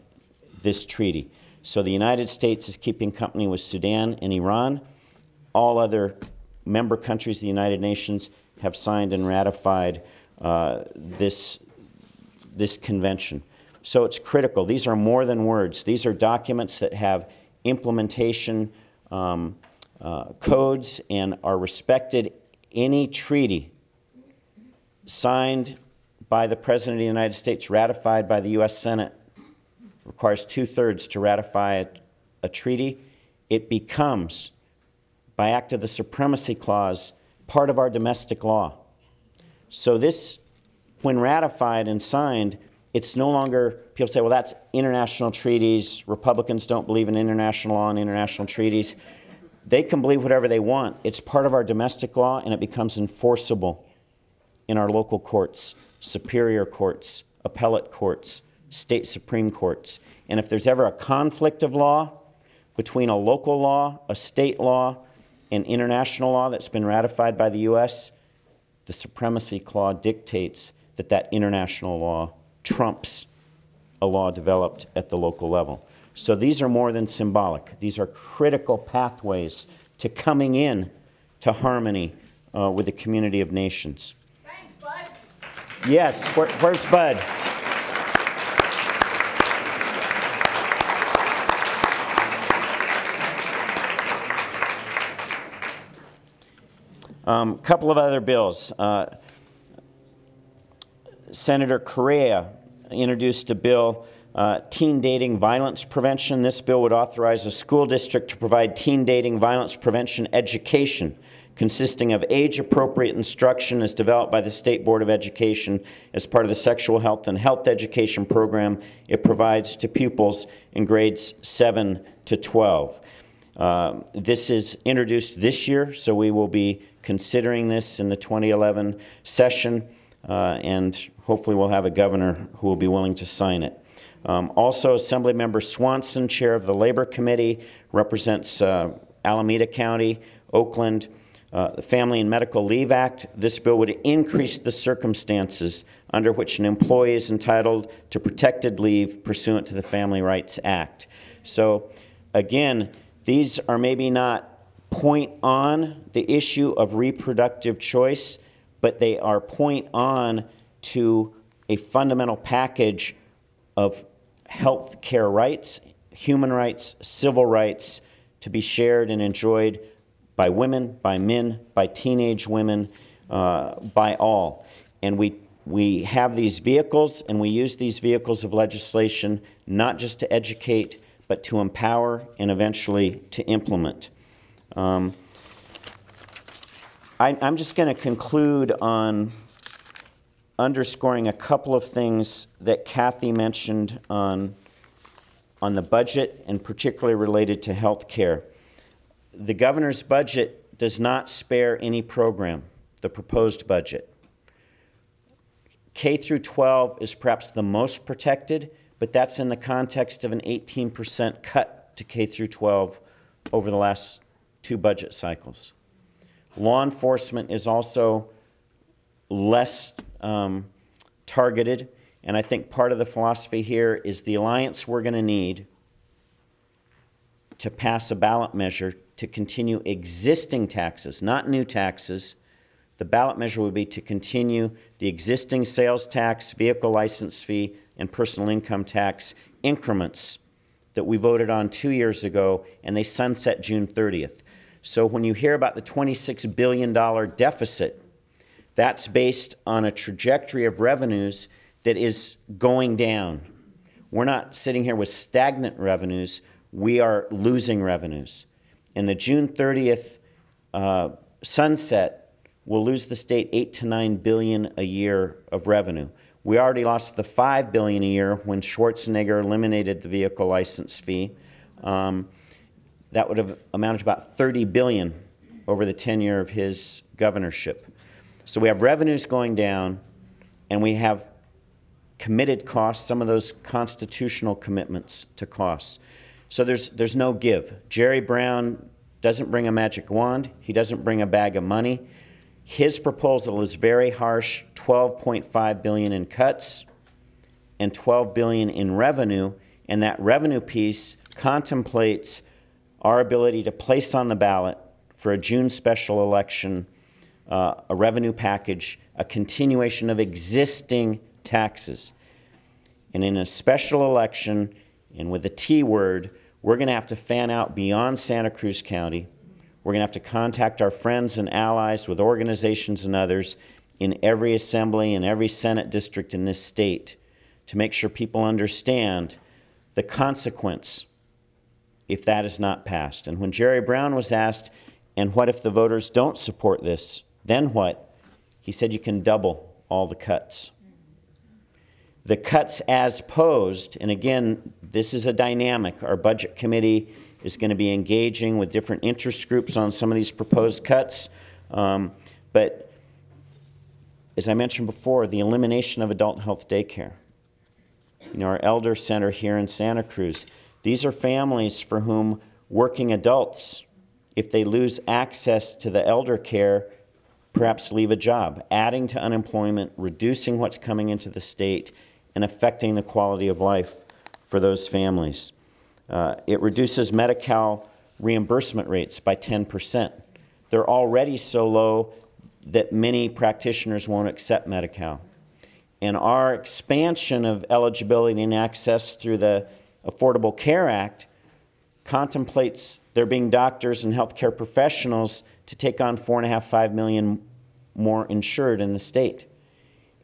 this treaty. So the United States is keeping company with Sudan and Iran. All other member countries of the United Nations have signed and ratified this convention. So it's critical. These are more than words. These are documents that have implementation codes and are respected. Any treaty signed by the President of the United States, ratified by the U.S. Senate, requires 2/3 to ratify a treaty. It becomes, by act of the Supremacy Clause, part of our domestic law. So this, when ratified and signed, it's no longer, people say, well, that's international treaties. Republicans don't believe in international law and international treaties. They can believe whatever they want. It's part of our domestic law, and it becomes enforceable in our local courts, superior courts, appellate courts, state supreme courts. And if there's ever a conflict of law between a local law, a state law, and international law that's been ratified by the U.S., the Supremacy Clause dictates that that international law trumps a law developed at the local level. So these are more than symbolic. These are critical pathways to coming in to harmony with the community of nations. Thanks, Bud. Yes, where's Bud? Couple of other bills. Senator Correa introduced a bill, teen dating violence prevention. This bill would authorize a school district to provide teen dating violence prevention education consisting of age-appropriate instruction as developed by the State Board of Education as part of the Sexual Health and Health Education program it provides to pupils in grades 7 to 12. This is introduced this year, so we will be considering this in the 2011 session, and hopefully we'll have a governor who will be willing to sign it. Also, Assemblymember Swanson, chair of the Labor Committee, represents Alameda County, Oakland, the Family and Medical Leave Act. This bill would increase the circumstances under which an employee is entitled to protected leave pursuant to the Family Rights Act. So, again, these are maybe not point on the issue of reproductive choice, but they are point on to a fundamental package of health care rights, human rights, civil rights to be shared and enjoyed by women, by men, by teenage women, by all. And we have these vehicles, and we use these vehicles of legislation not just to educate, but to empower and eventually to implement. I'm just going to conclude on underscoring a couple of things that Kathy mentioned on the budget, and particularly related to health care. The governor's budget does not spare any program, the proposed budget. K through 12 is perhaps the most protected, but that's in the context of an 18% cut to K through 12 over the last 2 budget cycles. Law enforcement is also less targeted, and I think part of the philosophy here is the alliance we're going to need to pass a ballot measure to continue existing taxes, not new taxes. The ballot measure would be to continue the existing sales tax, vehicle license fee, and personal income tax increments that we voted on 2 years ago, and they sunset June 30th. So when you hear about the $26 billion deficit That's based on a trajectory of revenues that is going down. We're not sitting here with stagnant revenues. We are losing revenues. And the June 30th sunset will lose the state $8 to $9 billion a year of revenue. We already lost the $5 billion a year when Schwarzenegger eliminated the vehicle license fee. That would have amounted to about $30 billion over the tenure of his governorship. So we have revenues going down, and we have committed costs, some of those constitutional commitments to costs. So there's no give. Jerry Brown doesn't bring a magic wand. He doesn't bring a bag of money. His proposal is very harsh, $12.5 billion in cuts and $12 billion in revenue, and that revenue piece contemplates our ability to place on the ballot for a June special election a revenue package, a continuation of existing taxes. And in a special election, and with the T word, we're going to have to fan out beyond Santa Cruz County. We're going to have to contact our friends and allies with organizations and others in every assembly and every Senate district in this state to make sure people understand the consequence if that is not passed. And when Jerry Brown was asked, and what if the voters don't support this, then what? He said you can double all the cuts. The cuts as posed, and again, this is a dynamic. Our budget committee is going to be engaging with different interest groups on some of these proposed cuts. But as I mentioned before, the elimination of adult health daycare. You know, our elder center here in Santa Cruz, these are families for whom working adults, if they lose access to the elder care, perhaps leave a job, adding to unemployment, reducing what's coming into the state, and affecting the quality of life for those families. It reduces Medi-Cal reimbursement rates by 10%. They're already so low that many practitioners won't accept Medi-Cal. And our expansion of eligibility and access through the Affordable Care Act contemplates there being doctors and healthcare professionals to take on 4.5–5 million more insured in the state.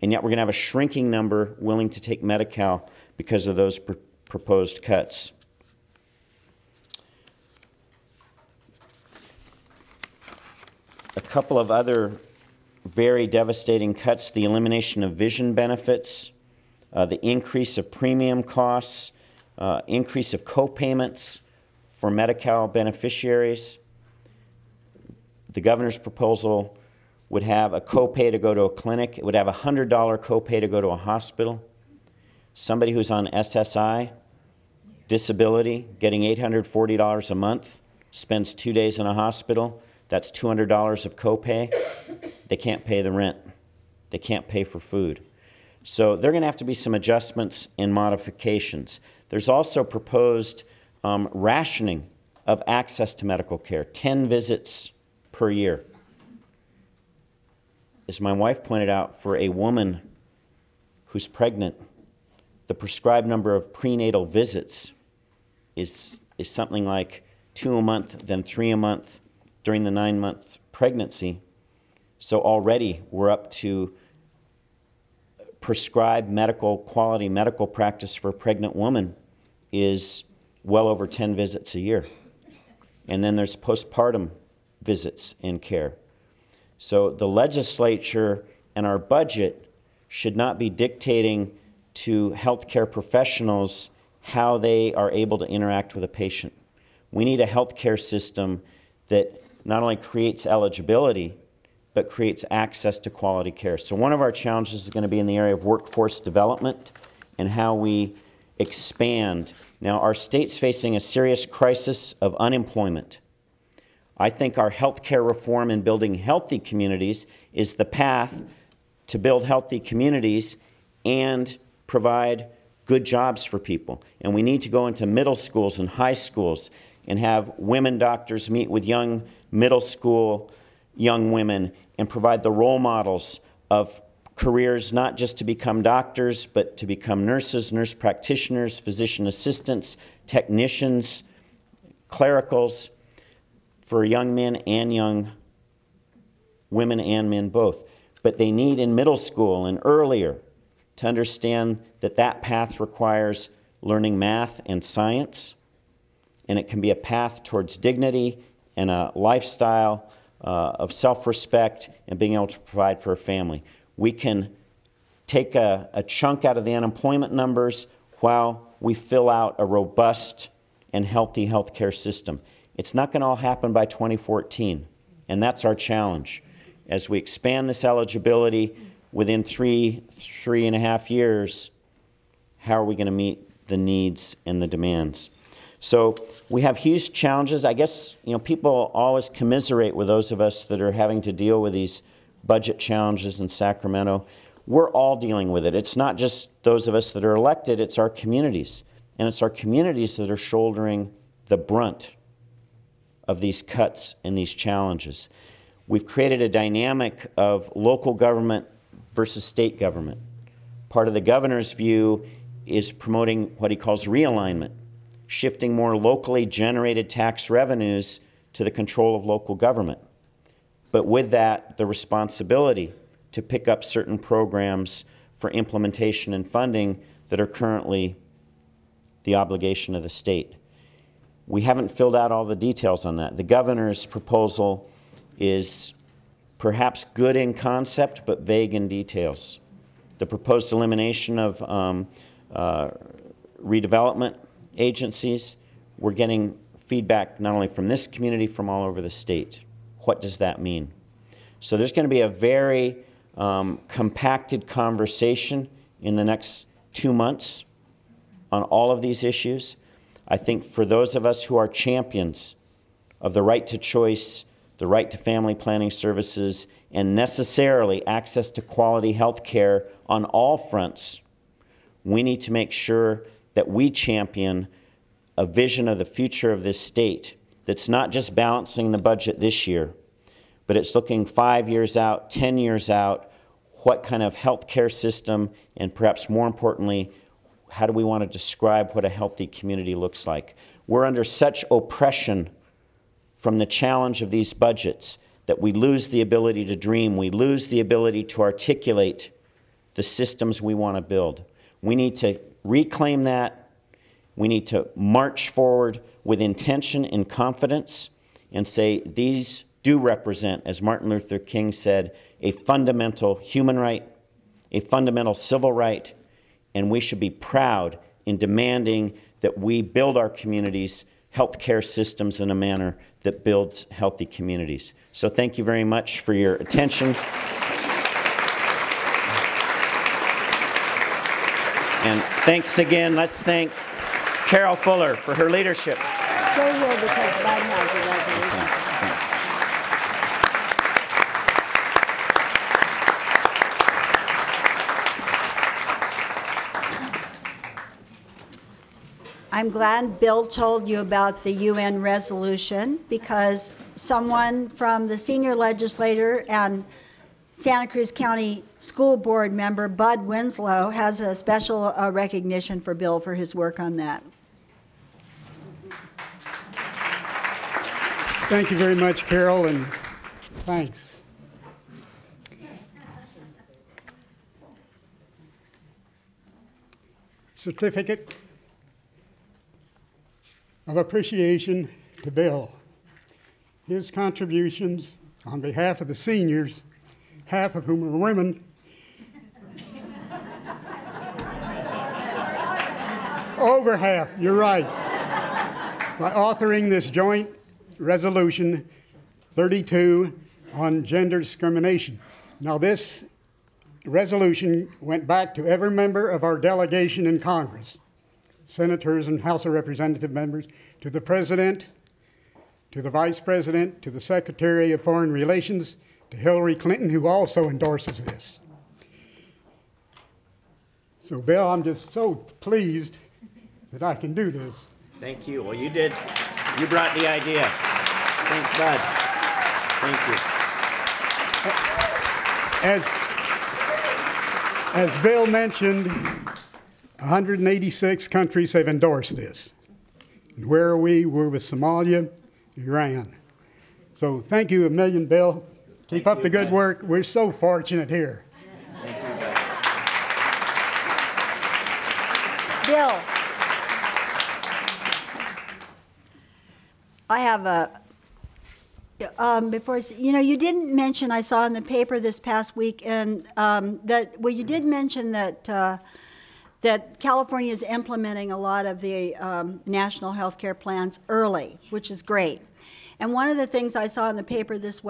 And yet we're going to have a shrinking number willing to take Medi-Cal because of those proposed cuts. A couple of other very devastating cuts: the elimination of vision benefits, the increase of premium costs, increase of co-payments for Medi-Cal beneficiaries. The governor's proposal would have a copay to go to a clinic. It would have a $100 copay to go to a hospital. Somebody who's on SSI, disability, getting $840 a month, spends 2 days in a hospital. That's $200 of copay. They can't pay the rent. They can't pay for food. So there are going to have to be some adjustments and modifications. There's also proposed rationing of access to medical care, 10 visits per year. As my wife pointed out, for a woman who's pregnant, the prescribed number of prenatal visits is something like 2 a month, then 3 a month during the 9-month pregnancy. So already we're up to prescribed quality medical practice for a pregnant woman is well over 10 visits a year. And then there's postpartum visits and care. So the legislature and our budget should not be dictating to healthcare professionals how they are able to interact with a patient. We need a healthcare system that not only creates eligibility, but creates access to quality care. So one of our challenges is going to be in the area of workforce development and how we expand. Now, our state's facing a serious crisis of unemployment. I think our healthcare reform and building healthy communities is the path to build healthy communities and provide good jobs for people. And we need to go into middle schools and high schools and have women doctors meet with young middle school young women and provide the role models of careers, not just to become doctors, but to become nurses, nurse practitioners, physician assistants, technicians, clericals, for young men and young women and men both. but they need in middle school and earlier to understand that that path requires learning math and science, and it can be a path towards dignity and a lifestyle of self-respect and being able to provide for a family. We can take a chunk out of the unemployment numbers while we fill out a robust and healthy healthcare system. It's not going to all happen by 2014, and that's our challenge. As we expand this eligibility within three and a half years, how are we going to meet the needs and the demands? So we have huge challenges. I guess, people always commiserate with those of us that are having to deal with these budget challenges in Sacramento. We're all dealing with it. It's not just those of us that are elected, it's our communities. And it's our communities that are shouldering the brunt of these cuts and these challenges. We've created a dynamic of local government versus state government. Part of the governor's view is promoting what he calls realignment, shifting more locally generated tax revenues to the control of local government. But with that, the responsibility to pick up certain programs for implementation and funding that are currently the obligation of the state. We haven't filled out all the details on that. The governor's proposal is perhaps good in concept, but vague in details. The proposed elimination of redevelopment agencies, we're getting feedback not only from this community, from all over the state. What does that mean? So there's going to be a very compacted conversation in the next 2 months on all of these issues. I think for those of us who are champions of the right to choice, the right to family planning services, and necessarily access to quality health care on all fronts, we need to make sure that we champion a vision of the future of this state that's not just balancing the budget this year, but it's looking 5 years out, 10 years out, what kind of health care system, and perhaps more importantly, how do we want to describe what a healthy community looks like? We're under such oppression from the challenge of these budgets that we lose the ability to dream, we lose the ability to articulate the systems we want to build. We need to reclaim that. We need to march forward with intention and confidence and say these do represent, as Martin Luther King said, a fundamental human right, a fundamental civil right, and we should be proud in demanding that we build our communities' healthcare systems in a manner that builds healthy communities. So thank you very much for your attention. And thanks again. Let's thank Carol Fuller for her leadership. Stay here because Bud has a resolution. Thanks. I'm glad Bill told you about the UN resolution because someone from the senior legislator and Santa Cruz County School Board member Bud Winslow has a special recognition for Bill for his work on that. Thank you very much, Carol, and thanks. Certificate of appreciation to Bill. His contributions on behalf of the seniors, half of whom are women, over half, you're right, by authoring this joint resolution 32 on gender discrimination. Now this resolution went back to every member of our delegation in Congress, senators and House of Representative members, to the President, to the Vice President, to the Secretary of Foreign Relations, to Hillary Clinton, who also endorses this. So, Bill, I'm just so pleased that I can do this. Thank you. Well, you did. You brought the idea. Thanks, Bud. Thank you. As Bill mentioned, 186 countries have endorsed this. And where are we? We're with Somalia, Iran. So thank you a million, Bill. Keep up the good work. We're so fortunate here. Bill, I have a, you didn't mention, I saw in the paper this past week, and you did mention that that California is implementing a lot of the national health care plans early, which is great. And one of the things I saw in the paper this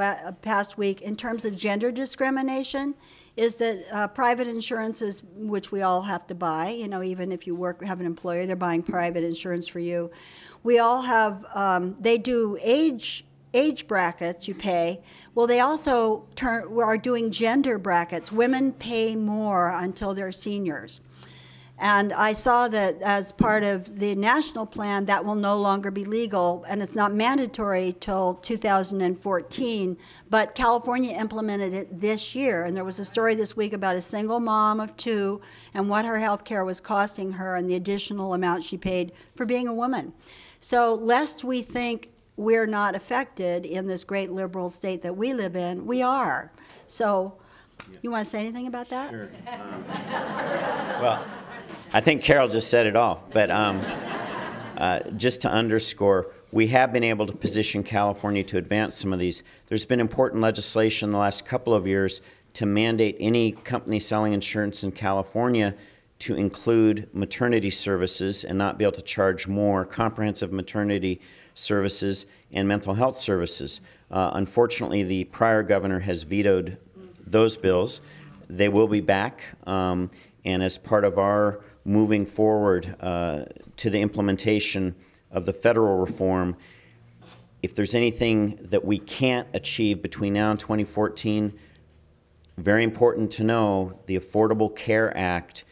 past week in terms of gender discrimination is that private insurances, which we all have to buy, even if you have an employer, they're buying private insurance for you. We all have, they do age brackets you pay. Well, they also are doing gender brackets. Women pay more until they're seniors. And I saw that as part of the national plan, that will no longer be legal, and it's not mandatory till 2014, but California implemented it this year. And there was a story this week about a single mom of 2 and what her health care was costing her and the additional amount she paid for being a woman. So lest we think we're not affected in this great liberal state that we live in, we are. So you want to say anything about that? Sure. Well, I think Carol just said it all, but just to underscore, we have been able to position California to advance some of these. There's been important legislation in the last couple of years to mandate any company selling insurance in California to include maternity services and not be able to charge more, comprehensive maternity services and mental health services. Unfortunately, the prior governor has vetoed those bills. They will be back, and as part of our moving forward to the implementation of the federal reform, if there's anything that we can't achieve between now and 2014, very important to know, the Affordable Care Act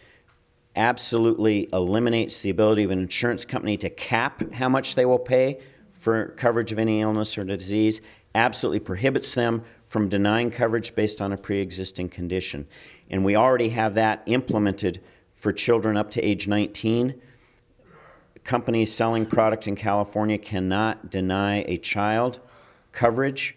absolutely eliminates the ability of an insurance company to cap how much they will pay for coverage of any illness or disease, absolutely prohibits them from denying coverage based on a pre-existing condition. And we already have that implemented for children up to age 19. Companies selling product in California cannot deny a child coverage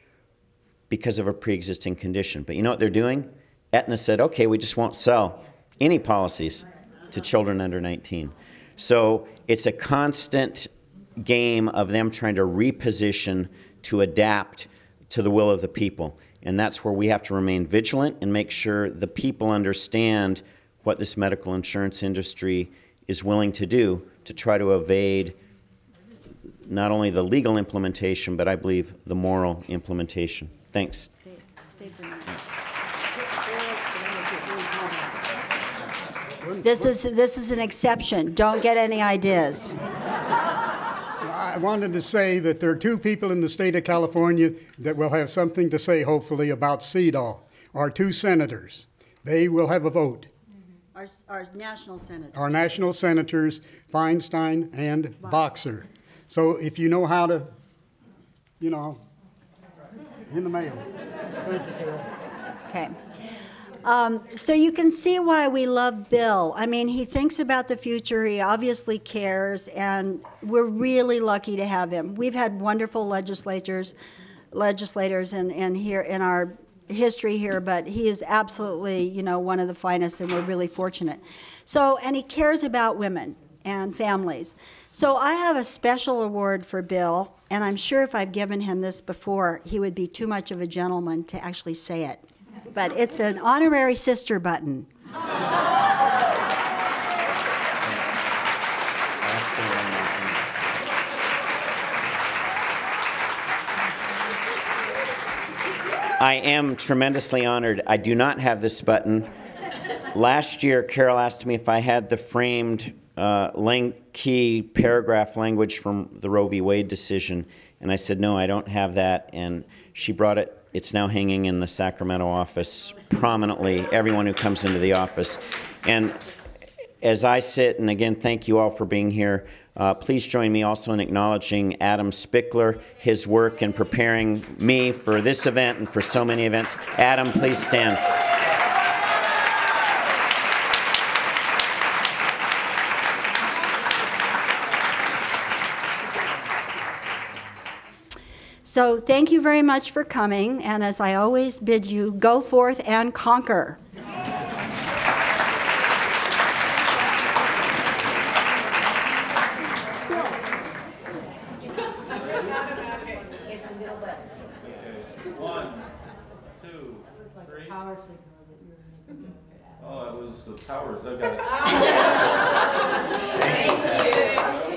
because of a pre-existing condition. But you know what they're doing? Aetna said, okay, we just won't sell any policies to children under 19. So it's a constant game of them trying to reposition to adapt to the will of the people. And that's where we have to remain vigilant and make sure the people understand what this medical insurance industry is willing to do to try to evade not only the legal implementation, but I believe the moral implementation. Thanks. Stay for a minute. This is an exception. Don't get any ideas. I wanted to say that there are 2 people in the state of California that will have something to say, hopefully, about CEDAW. Our 2 senators. They will have a vote. Our national senators. Our national senators, Feinstein and Boxer. So if you know how to, in the mail. Thank you, Carol. Okay. So you can see why we love Bill. I mean, he thinks about the future, he obviously cares, and we're really lucky to have him. We've had wonderful legislators and here in our history here, but he is absolutely, one of the finest, and we're really fortunate. So, and he cares about women and families. So I have a special award for Bill, and I'm sure if I've given him this before, he would be too much of a gentleman to actually say it. But it's an honorary sister button. I am tremendously honored. I do not have this button. Last year, Carol asked me if I had the framed key paragraph language from the Roe v. Wade decision, and I said, no, I don't have that, and she brought it. It's now hanging in the Sacramento office prominently, everyone who comes into the office. And as I sit, and again, thank you all for being here, please join me also in acknowledging Adam Spickler, his work in preparing me for this event and for so many events. Adam, please stand. So thank you very much for coming, and as I always bid you, go forth and conquer. Oh, it was the powers. I got it. Thank you.